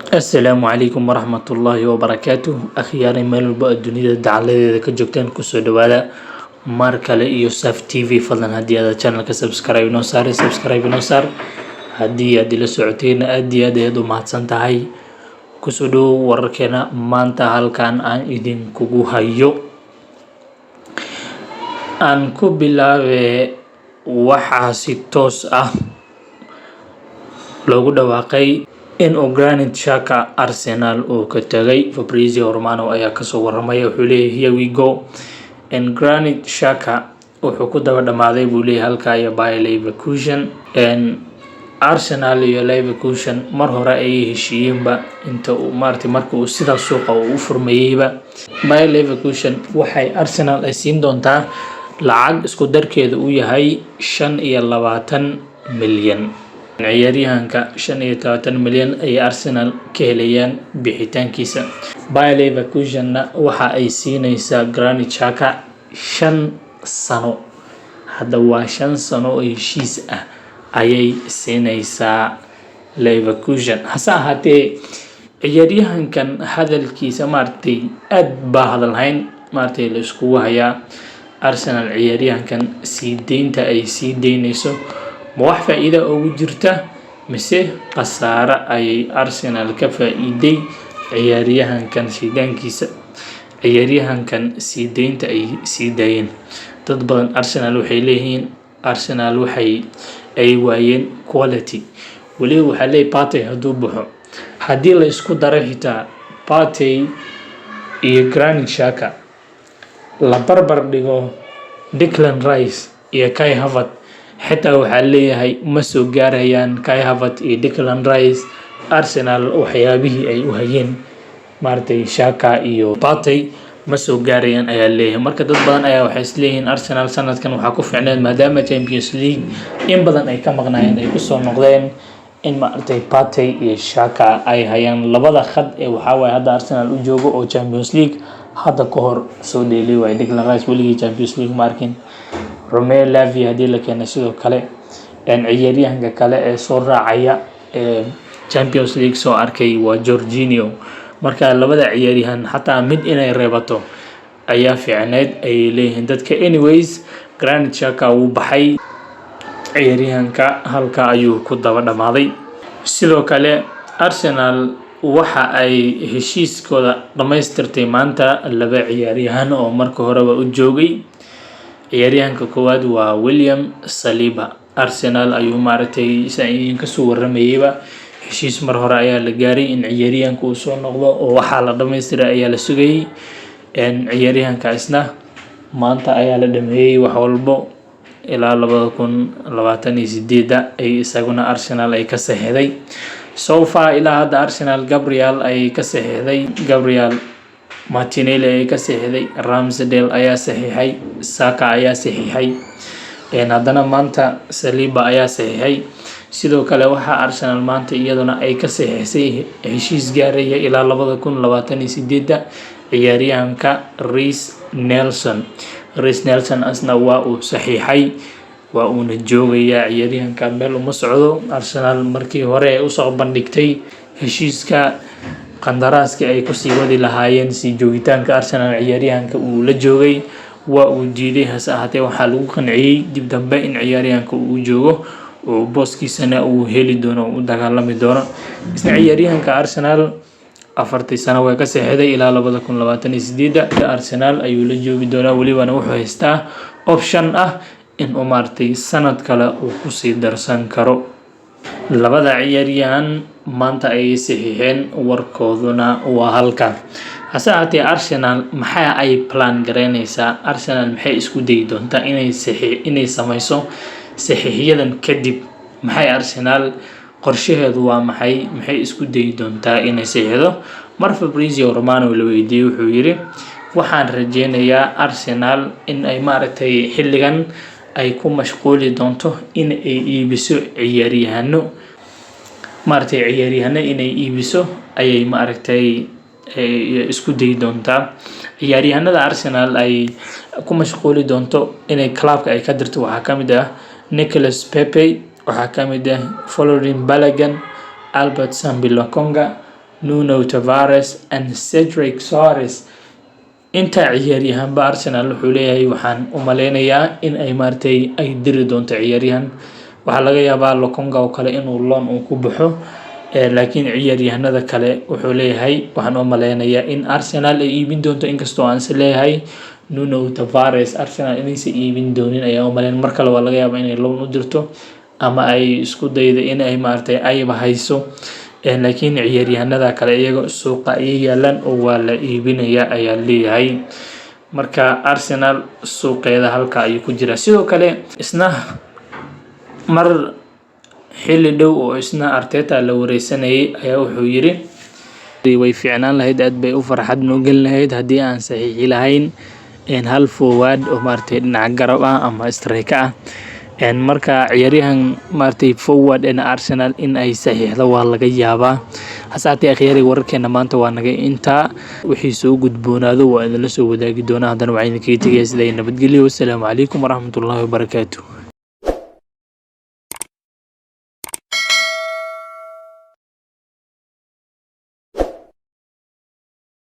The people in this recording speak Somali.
السلام عليكم ورحمة الله وبركاته أخياري ميل بقى الدنيا دعالة كجوكتين كسو دوادا ماركالي يوسف تي في فضلا هدي هذا channel كسبسكرايب نوصار سبسكرايب نوصار هدي لسعوتين هدي يدو مهدسانتهاي كسو دو وركينا مانتا هالكان آن إذن كوغو هايو aan ku bilaabe waxaa si toos ah loogu dhawaaqay in Granit Xhaka Arsenal uu ka tagay. Fabrizio Romano ayaa kasoo waramaya, wuxuu leeyahay here we go in Granit Xhaka wuxuu ku daba dhamaaday buu leeyahay halka iyo Bayer Leverkusen. Arsenal iyo Leverkusen mar hore ay heshiiyeenba inta uu marka uu sida suuqa u furmayeyba. Bayer Leverkusen waxay Arsenal ay siin doontaa lacag isku darkeedu uu yahay 25 milyan. ciyaaryahanka 25 milyan ay Arsenal ka helayaan bixitaankiisa. Bayer Leverkusen waxa ay siinaysaa Granit Xhaka 5 sano. Hadda waa 5 sano oo heshiis ah ayay siinaysaa Leverkusen. hase ahaatee ciyaaryahankan hadalkiisa aad baa hadalhayn la iskugu hayaa. Arsenal ciyaaryahankan sii deynta ay sii deynayso ma wax faa'iido ugu jirta mise khasaare ayay Arsenal ka faa'iiday ciyaaryahankan sii deynta ay sii daayeen. Dad badan Arsenal waxay leeyihiin Arsenal waxay ay waayeen quality. waliba waxaa leeyahay Partey hadduu baxo, haddii la isku daro xitaa Partey iyo Granit Xhaka la barbar dhigo Declan Rice iyo Kai Havertz, xitaa waxaa leeyahay ma soo gaarayaan Kai Havertz iyo Declan Rice Arsenal waxyaabihii ay u hayeen Xhaka iyo Partey ma soo gaarayaan ayaa leeyahay. Marka dad badan ayaa waxay isleeyihiin Arsenal sanadkan waxaa ku fiicneed maadaama Champions League in badan ay ka maqnaayeen ay kusoo noqdeen in Partey iyo Xhaka ay hayaan labada khad ee waxaa waaye hadda Arsenal u joogo oo Champions League hadda ka hor soo dheelay waay. Declan Rice weligii Champions League ma arkin. Romeo Lavia haddii la keenay sidoo kale. ciyaaryahanka kale ee soo raacaya Champions League soo arkay waa Jorginho. marka labada ciyaaryahan xataa mid inay reebato ayaa fiicneed ay leeyihiin dadka. Anyways, Granit Xhaka wuu baxay, ciyaaryahanka halka ayuu ku daba dhamaaday. sidoo kale Arsenal waxa ay heshiiskooda dhamaystirtay maanta laba ciyaaryahan oo marka horeba u joogay. ciyaaryahanka koowaad waa William Saliba. Arsenal ayuu saain ka soo waramayayba heshiis mar hore ayaa la gaaray in ciyaaryahanka uu soo noqdo oo waxaa la dhamaystiray ayaa la sugayay. ciyaaryahanka isna maanta ayaa la dhameeyay wax walbo ilaa 2028 ay isaguna Arsenal ay ka saxiixday. so far ilaa hadda Arsenal Gabriel ay ka saxiixday, Gabriel Martinelli ay ka saxiixday, Ramsdale ayaa saxiixay, Saka ayaa saxiixay, haddana maanta Saliba ayaa saxiixay. sidoo kale waxaa Arsenal maanta iyaduna ay ka saxiixsay heshiis gaaraya ilaa 2028 ciyaaryahanka Reece Nelson asna waa uu saxiixay, waa uuna joogayaa. ciyaaryahanka meel uma socdo. Arsenal markii hore ay usoo bandhigtay heshiiska qandaraaska ay kusii wadi lahaayeen sii joogitaanka Arsenal ciyaaryahanka uu la joogay waa uu diiday. hase ahaatee waxaa lagu qanciyey dib dambe in ciyaaryahanka uu joogo oo booskiisana uu heli doono oo u dagaalami doono. isna ciyaaryahanka Arsenal 4 sano way ka saxiixday ilaa 2028 Arsenal ayuu la joogi doonaa. welibana wuxuu haystaa option ah in uu sanad kale uu ku sii darsan karo. labada ciyaaryahan maanta ay saxiixeen warkooduna waa halka. hase ahaatee Arsenal maxaa ay plan gareynaysaa? Arsenal maxay isku dayi doontaa inay samayso saxiixyadan kadib? maxay Arsenal qorshaheedu waa maxay isku dayi doontaa inay saxiixdo? mar Fabrizio Romano la weydiiyay wuxuu yiri waxaan rajeynayaa Arsenal in ay xilligan ay ku mashquuli doonto in ay iibiso ciyaaryahano inay iibiso ayay isku dayi doontaa. ciyaaryahanada Arsenal ay ku mashquuli doonto inay clubka ay ka dirto waxaa kamid ah Nicolas Pepe, waxaa kamid ah Folarin Balogun, Albert Sambi Lokonga, Nuno Tavares and Cedric Soares. Inta ciyaaryahanba Arsenal wuxuu leeyahay waxaan u maleynayaa in ay maartay ay diri doonto ciyaaryahan. Waxaa laga yaabaa Lokonga oo kale inuu loan uu ku baxo, laakiin ciyaaryahanada kale wuxuu leeyahay waxaan u maleynayaa in Arsenal ay iibin doonto, inkastoo aan is leeyahay Nuno Tavares Arsenal inaysan iibin doonin ayaa u maleyn. Mar kale waa laga yaabaa inay loan u dirto ama ay isku daydo in ay maartay ayba hayso, laakiin ciyaaryahanada kale iyaga suuqa ay yaalaan oo waa la iibinaya ayaa leeyahay. Marka Arsenal suuqeeda halka ayuu ku jiraa. Sidoo kale isna mar xilli dhow oo isna Arteta la wareysanayay ayaa wuxuu yiri way fiicnaan lahayd, aad bay u farxad noo gelin lahayd haddii aan saxiixi lahayn hal forward oo maartay dhinaca garab ah ama striker ah. Marka ciyaaryahan maartay forward Arsenal in ay saxiixdo waa laga yaabaa. Hasaatee akhyari wararkeena maanta waa naga intaa, wixii soo gudboonaado waa idinla soo wadaagi doonaa. Haddana waxaan idinkaga tegayaa sidaa nabadgelyo. Wassalaamu calaykum waraxmatullaahi wabarakaatuh.